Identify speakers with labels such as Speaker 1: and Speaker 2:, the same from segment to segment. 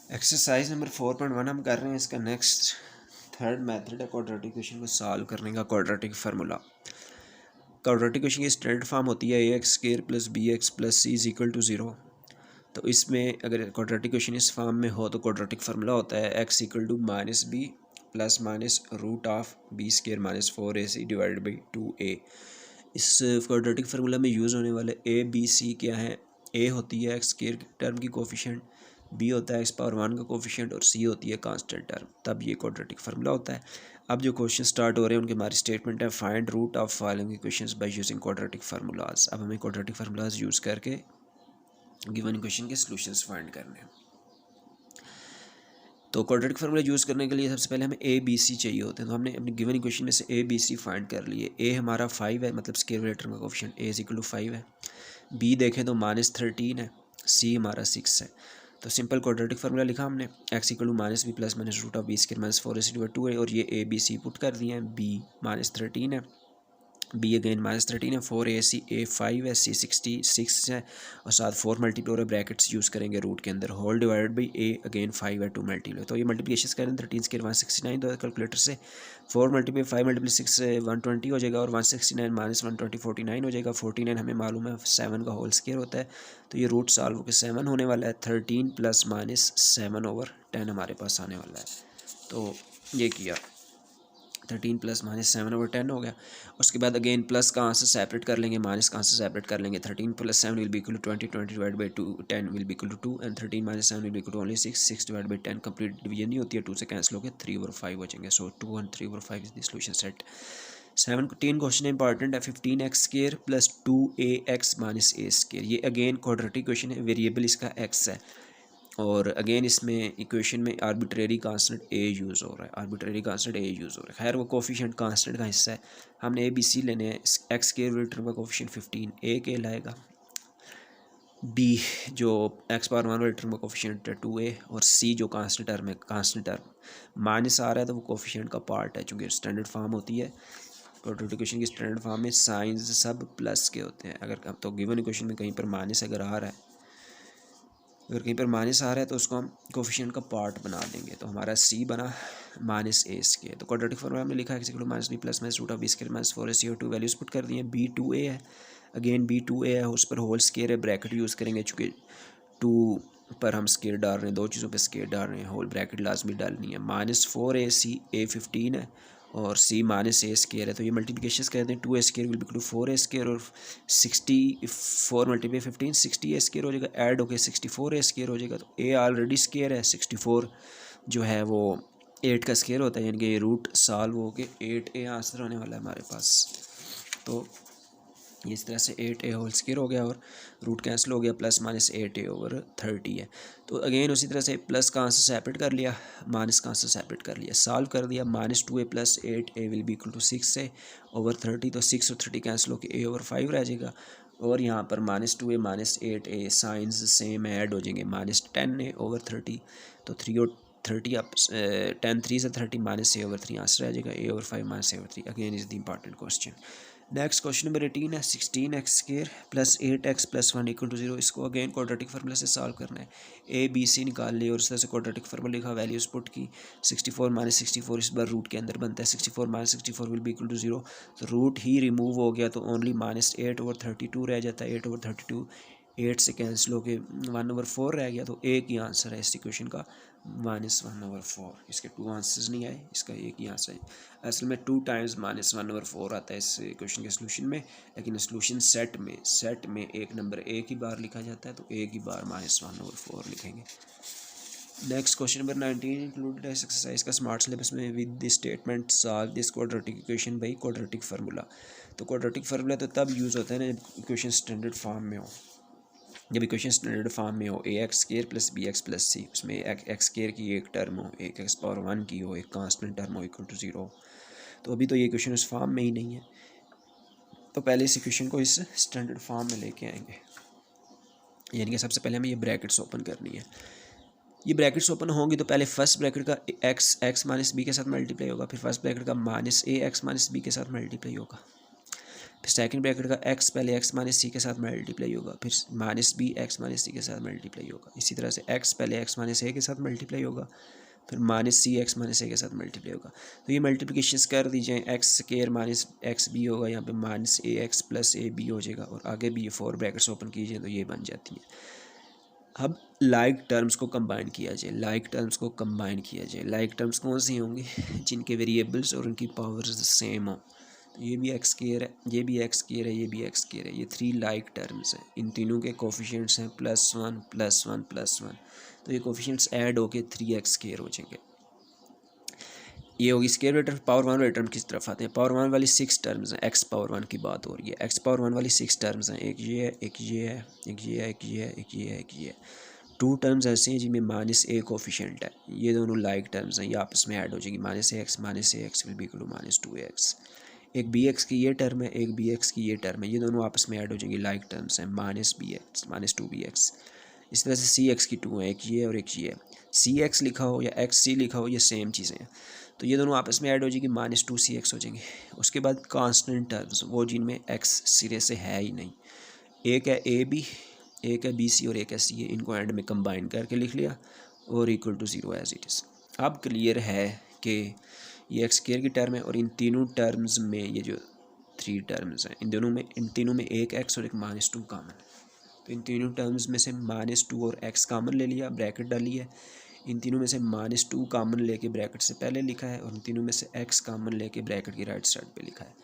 Speaker 1: Exercise number 4.1 हम कर रहे हैं। इसका नेक्स्ट थर्ड मेथड है क्वाड्रेटिक इक्वेशन को सॉल्व करने का। क्वाड्रेटिक फार्मूला, क्वाड्रेटिक इक्वेशन की स्टैंडर्ड फॉर्म होती है A X square plus B X plus C is equal to 0। तो इसमें अगर क्वाड्रेटिक इक्वेशन इस फॉर्म में हो तो क्वाड्रेटिक फार्मूला होता है x equal to minus b plus minus root of b square minus 4ac divided by 2a। इस क्वाड्रेटिक फार्मूला में यूज़ होने वाले ए बी सी क्या है? ए होती है एक्स स्क्वायर टर्म की कोफिशिएंट, बी होता है एक्स पावर 1 का कोफिशिएंट और सी होती है कांस्टेंट टर्म। तब ये क्वाड्रेटिक फार्मूला होता है। अब जो क्वेश्चन स्टार्ट हो रहे हैं उनके हमारी स्टेटमेंट है find root of following equations by using quadratic formulas. अब हमें क्वाड्रेटिक फार्मूलाज यूज़ करके गिवन इक्वेशन के सॉल्यूशंस फाइंड करने हैं। तो क्वाड्रेटिक फार्मूला यूज़ करने के लिए सबसे पहले हमें ए बी सी चाहिए होते हैं। तो हमने अपनी गिवन इक्वेशन में से ए बी सी फाइंड कर लिए। ए हमारा 5 है, मतलब स्क्वायर वेक्टर का coefficient a is equal to 5 है। बी देखें तो -13 है। सी हमारा 6 है। तो सिंपल क्वाड्रेटिक फार्मूला लिखा हमने x equal to minus b plus minus root of b square minus 4ac divide 2 है। और ये ए बी सी पुट कर दिए हैं। बी -13 है, बी अगेन -13 है, 4ac ए 5 है, सी 66 है और साथ 4 मल्टीप्लाई ब्रैकेट्स यूज़ करेंगे रूट के अंदर। Whole divided by a again 5 है, 2 मल्टीप्लाई। तो ये मल्टीप्लिकेशन करें 13 स्क्वायर 169। तो कैलकुलेटर से 4 मल्टीप्लाई 5 मल्टीप्लाई 6 120 हो जाएगा और 169 माइनस 120 49 हो जाएगा। 49 हमें मालूम है 7 का होल स्क्वायर होता है। तो ये रूट सॉल्व होकर 7 होने वाला है। 13 प्लस माइनस 7/10 हमारे पास आने वाला है। तो ये किया, 13 प्लस माइनस 7/10 हो गया। उसके बाद अगेन प्लस कहाँ से सेपरेट कर लेंगे, माइनस कहाँ से सेपरेट कर लेंगे। 13 plus 7 will be equal to 20, 20 divide by 2 10 will be equal to 2 and 13 minus 7 will be equal to only 6, 6 divide by 10 complete division नहीं होती है, 2 से कैंसिल हो गया, 3/5 बचेंगे। So 2 and 3/5 is the solution set. 17 question important है। 15x square plus 2ax minus ए square. ये again quadratic equation है, वेरिएबल इसका x है और अगेन इसमें इक्वेशन में आर्बिट्रेरी कांस्टेंट ए यूज़ हो रहा है, आर्बिट्रेरी कांस्टेंट ए यूज़ हो रहा है। खैर वो कोफिशिएंट कांस्टेंट का हिस्सा है। हमने ए बी सी लेने हैं। एक्स के टर्म का कोफिशिएंट 15 ए के लाएगा, बी जो एक्स पावर 1 वाले टर्म का कोफिशिएंट है 2a और सी जो कांस्टेंट टर्म है, कांस्टेंट टर्म माइनस आ रहा है तो वो कोफिशिएंट का पार्ट है। चूँकि स्टैंडर्ड फॉर्म होती है क्वाड्रेटिक इक्वेशन की, स्टैंडर्ड फॉर्म में साइंस सब प्लस के होते हैं। अगर तो गिवन इक्वेशन में कहीं पर माइनस अगर आ रहा है, अगर कहीं पर माइनस आ रहा है तो उसको हम कोफिशिएंट का पार्ट बना देंगे। तो हमारा सी बना माइनस ए स्क्वायर। तो क्वाड्रेटिक फार्मूला हमने लिखा है minus b plus minus root of b square minus 4ac और 2 वैल्यूज पुट कर दिए। बी 2a है, अगेन बी 2a है, उस पर होल स्क्वायर है, ब्रैकेट यूज़ करेंगे चूँकि 2 पर हम स्क्वायर डाल रहे हैं, दो चीज़ों पे स्क्वायर डाल रहे हैं, होल ब्रैकेट लाजमी डालनी है। -4ac ए 15 है और सी माइनस ए स्क्वायर है। तो ये मल्टीप्लिकेशन करते हैं, 2a square will be equal to 4a square और 64 मल्टीप्लाई 15 60a स्क्वायर हो जाएगा, ऐड होकर 64a स्क्वायर हो जाएगा। तो ए ऑलरेडी स्क्वायर है, 64 जो है वो 8 का स्क्वायर होता है, यानी कि ये रूट सॉल्व हो के 8a आंसर आने वाला है हमारे पास। तो इस तरह से 8a होल स्क्वायर हो गया और रूट कैंसिल हो गया, प्लस माइनस 8a/30 है। तो अगेन उसी तरह से प्लस कहाँ से सेपरेट कर लिया, माइनस कहाँ से सेपरेट कर लिया, सॉल्व कर दिया। -2a plus 8a will be equal to 6a/30। तो 6 और 30 कैंसिल होकर a/5 रह जाएगा और यहाँ पर -2a minus 8a science same add हो जाएंगे, -10a/30। तो 3 और 30 आप 10 3 से 30 माइनस a/3 आंसर आ जाएगा, a/5 minus a/3। Again is the important question. Next question number 18 है। 16x square plus 8x plus 1 equal to 0। इसको अगेन क्वाड्रेटिक फार्मूला से सॉल्व करना है। ए बी सी निकाल लिए और इस तरह से क्वाड्रेटिक फार्मूला लिखा, वैल्यूज पुट की। 64 माइनस 64 इस बार रूट के अंदर बनता है, 64 minus 64 will be equal to 0। तो रूट ही रिमूव हो गया तो ओनली -8/32 रह जाता है। 8/32 8 से कैंसिल हो के 1/4 रह गया। तो एक ही आंसर है इस इक्वेशन का, -1/4। इसके 2 आंसर्स नहीं आए, इसका एक ही आंसर है। असल में 2 टाइम्स -1/4 आता है इस क्वेश्चन के सोल्यूशन में, लेकिन सोल्यूशन सेट में एक नंबर एक ही बार लिखा जाता है, तो एक ही बार -1/4 लिखेंगे। नेक्स्ट क्वेश्चन नंबर 19 इंक्लूडेड है एक्सरसाइज का स्मार्ट सिलेबस में with the statement solve this quadratic equation by quadratic formula. तो क्वाड्रेटिक फार्मूला तो तब यूज़ होता है ना जब इक्वेशन स्टैंडर्ड फॉर्म में हो। जब इक्वेशन स्टैंडर्ड फॉर्म में हो, A X square plus B X plus C, उसमें एक्स स्क्वायर की एक टर्म हो, एक एक्स पावर 1 की हो, एक कांस्टेंट टर्म हो इक्वल टू 0। तो अभी तो ये इक्वेशन उस फॉर्म में ही नहीं है, तो पहले इस इक्वेशन को इस स्टैंडर्ड फॉर्म में लेके आएंगे। यानी कि सबसे पहले हमें ये ब्रैकेट्स ओपन करनी है। ये ब्रैकेट्स ओपन होंगी तो पहले फर्स्ट ब्रैकेट का एक्स माइनस बी के साथ मल्टीप्लाई होगा, फिर फर्स्ट ब्रैकेट का -a x माइनस बी के साथ मल्टीप्लाई होगा, सेकंड ब्रैकेट का एक्स पहले एक्स माइनस सी के साथ मल्टीप्लाई होगा, फिर माइनस बी एक्स माइनस सी के साथ मल्टीप्लाई होगा। इसी तरह से एक्स पहले एक्स माइनस ए के साथ मल्टीप्लाई होगा, फिर माइनस सी एक्स माइनस ए के साथ मल्टीप्लाई होगा। तो ये मल्टीप्लिकेशंस कर दी जाए, x square minus x b होगा, यहाँ पे minus a x plus a b हो जाएगा, और आगे भी ये 4 ब्रैकेट्स ओपन कीजिए तो ये बन जाती है। अब लाइक टर्म्स को कंबाइन किया जाए, लाइक टर्म्स को कंबाइन किया जाए। लाइक टर्म्स कौन सी होंगी? जिनके वेरिएबल्स और उनकी पावर्स सेम हो। ये भी एक्स स्क्वायर है, ये भी एक्स स्क्वायर है, ये भी एक्स स्क्वायर है। ये 3 लाइक टर्म्स हैं, इन तीनों के कोफिशिएंट्स हैं +1 +1 +1। तो ये कोफिशिएंट्स ऐड होके 3x स्क्वायर हो जाएंगे। ये होगी स्क्वायर वेटर। पावर 1 वाले टर्म किस तरफ आते हैं? पावर 1 वाली 6 टर्म्स हैं, एक्स पावर 1 की बात हो रही है। एक्स पावर 1 वाली 6 टर्म्स हैं, एक ये है, एक ये है, एक ये है, एक ये है, एक ये है, एक ये है। 2 टर्म्स ऐसे हैं जिनमें -a कोफिशिएंट है, ये दोनों लाइक टर्म्स हैं, ये आपस में ऐड हो जाएगी। -ax will be equal to -2ax। एक bx की ये टर्म है, एक bx की ये टर्म है, ये दोनों आपस में ऐड हो जाएंगी, लाइक टर्म्स हैं, -bx -2bx। इस तरह से सी एक्स की 2 है, एक ये और एक ये है। सी एक्स लिखा हो या एक्स सी लिखा हो, ये सेम चीज़ें हैं, तो ये दोनों आपस में ऐड हो जाएगी, -2cx हो जाएंगे। उसके बाद कांस्टेंट टर्म्स, वो जिनमें एक्स सिरे से है ही नहीं, एक है ए बी, एक है बी सी और एक है सी है, इनको एंड में कंबाइन करके लिख लिया और equal to 0 as it is. अब क्लियर है कि ये एक्स स्क्वायर की टर्म है, और इन तीनों टर्म्स में ये जो 3 टर्म्स हैं, इन तीनों में एक एक्स और एक -2 कॉमन है। तो इन तीनों टर्म्स में से -2 और x कॉमन ले लिया, ब्रैकेट डाली है। इन तीनों में से -2 कॉमन लेके ब्रैकेट से पहले लिखा है, और इन तीनों में से x कॉमन लेके ब्रैकेट की राइट साइड पे लिखा है।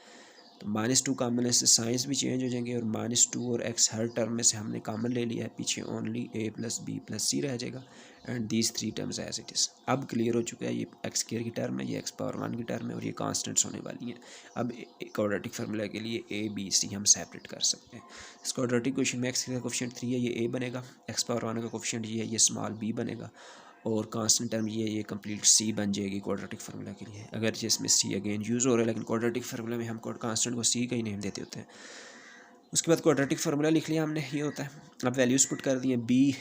Speaker 1: तो -2 कॉमन से साइंस भी चेंज हो जाएंगे, और -2 और x हर टर्म में से हमने कॉमन ले लिया है, पीछे ओनली a + b + c रह जाएगा, and these 3 terms as it is. अब क्लियर हो चुका है, ये एक्स स्क्वायर की टर्म है, ये एक्स पावर 1 की टर्म है, और ये कांस्टेंट्स होने वाली हैं। अब क्वाड्रेटिक फार्मूला के लिए a b c हम सेपरेट कर सकते हैं। इस क्वाड्रेटिक क्वेश्चन में एक्स का कोफिशिएंट 3 है, ये a बनेगा, एक्स पावर 1 का कोफिशिएंट ये है, ये स्मॉल b बनेगा, और कांस्टेंट टर्म ये कंप्लीट सी बन जाएगी क्वाड्रेटिक फार्मूला के लिए। अगर जिसमें सी अगेन यूज़ हो रहा है, लेकिन क्वाड्रेटिक फार्मूला में हम कांस्टेंट को सी का ही नेम देते होते हैं। उसके बाद क्वाड्रेटिक फार्मूला लिख लिया हमने, ये होता है। अब वैल्यूज़ पुट कर दिए, बी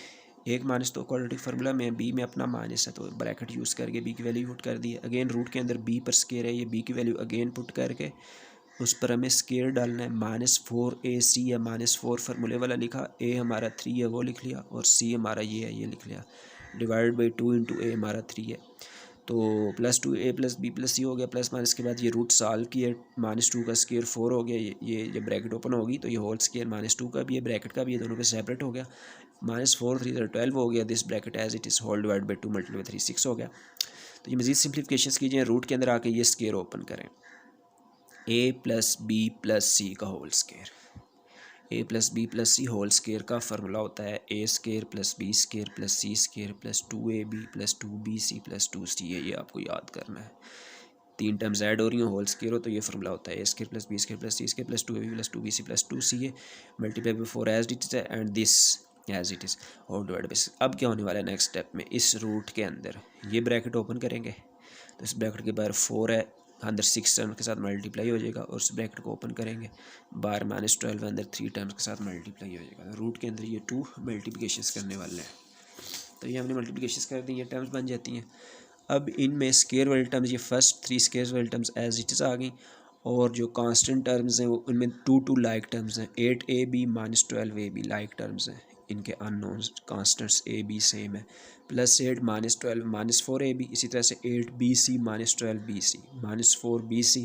Speaker 1: एक माइनस, तो क्वाड्रेटिक फार्मूला में बी में अपना माइनस है, तो ब्रैकेट यूज़ करके बी की वैल्यू पुट कर दी है। अगेन रूट के अंदर बी पर स्केयर है, ये बी की वैल्यू अगेन पुट करके उस पर हमें स्केयर डालना है। -4ac या -4 फार्मूले वाला लिखा, a हमारा 3 है वो लिख लिया, और c हमारा ये है, ये लिख लिया, डिवाइड बाई 2 × a हमारा 3 है, तो +2a + b + c हो गया। प्लस माइनस के बाद ये रूट सॉल्व किया, -2 का स्केयर 4 हो गया, ये जब ब्रैकेट ओपन होगी तो ये होल स्केयर -2 का भी है, ब्रैकेट का भी है, दोनों का सेपरेट हो गया। -4 3 12 हो गया, this bracket as it is, whole divide by 2 × 3 6 हो गया। तो ये मज़ीद सिम्प्लीफिकेशन कीजिए, रूट के अंदर आके ये स्केयर ओपन करें, a + b + c का whole square, a + b + c whole square का फार्मूला होता है a² + b² + c² + 2ab + 2bc + 2c है, ये आपको याद करना है। 3 टर्म्स ऐड हो रही हैं, होल स्केयर हो, तो ये फार्मूला होता है a² + b² + c² + 2ab + 2bc + 2c है, multiply by 4 as it is है, and this as it is, और डिवाइड बाई। अब क्या होने वाला है नेक्स्ट स्टेप में, इस रूट के अंदर ये ब्रैकेट ओपन करेंगे, तो इस ब्रैकेट के बाहर 4 है, अंदर 6 टर्म के साथ मल्टीप्लाई हो जाएगा, और इस ब्रैकेट को ओपन करेंगे, बाहर -12 अंदर 3 टर्म्स के साथ मल्टीप्लाई हो जाएगा। रूट के अंदर ये 2 मल्टीप्लिकेशंस करने वाले हैं, तो ये हमने मल्टीप्लिकेशंस कर दी, ये टर्म्स बन जाती हैं। अब इनमें स्केयर वाली टर्म्स, ये फर्स्ट 3 स्केयर वाली टर्म्स एज इट इज़ आ गई, और जो कांस्टेंट टर्म्स हैं वो उनमें 2 लाइक टर्म्स हैं, 8ab -12ab लाइक टर्म्स हैं, इनके unknown constants a b same है, +8 -12 -4ab, इसी तरह से 8bc -12bc -4bc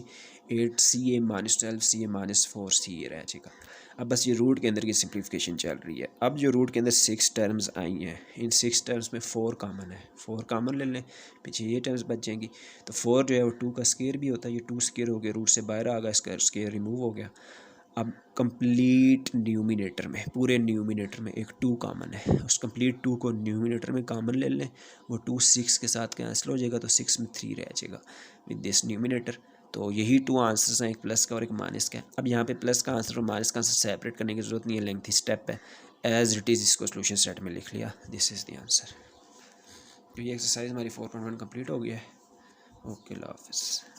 Speaker 1: 8ca -12ca -4c ये रह जाएगा। अब बस ये रूट के अंदर की सिंप्लीफिकेशन चल रही है। अब जो रूट के अंदर 6 टर्म्स आई हैं, इन 6 टर्म्स में 4 कॉमन है, 4 कॉमन ले लें, पीछे ये टर्म्स बच जाएंगी। तो 4 जो है वो 2 का स्केयर भी होता है, ये 2 स्केयर हो गया, रूट से बाहर आ गया, इसका स्केयर रिमूव हो गया। अब कंप्लीट न्यूमिनेटर में, पूरे न्यूमिनेटर में एक 2 कॉमन है, उस कंप्लीट 2 को न्यूमिनेटर में कॉमन ले लें, वो 2 6 के साथ कैंसिल हो जाएगा, तो 6 में 3 रह जाएगा विद दिस न्यूमिनेटर। तो यही 2 आंसर्स हैं, एक प्लस का और एक माइनस का। अब यहाँ पे प्लस का आंसर और माइनस का आंसर सेपरेट करने की ज़रूरत नहीं है, लेंथी स्टेप है, एज इट इज़ इसको सोल्यूशन सेट में लिख लिया, दिस इज़ द आंसर। तो ये एक्सरसाइज हमारी 4.1 कंप्लीट हो गया है। ओके, अल्लाह हाफ़िज़।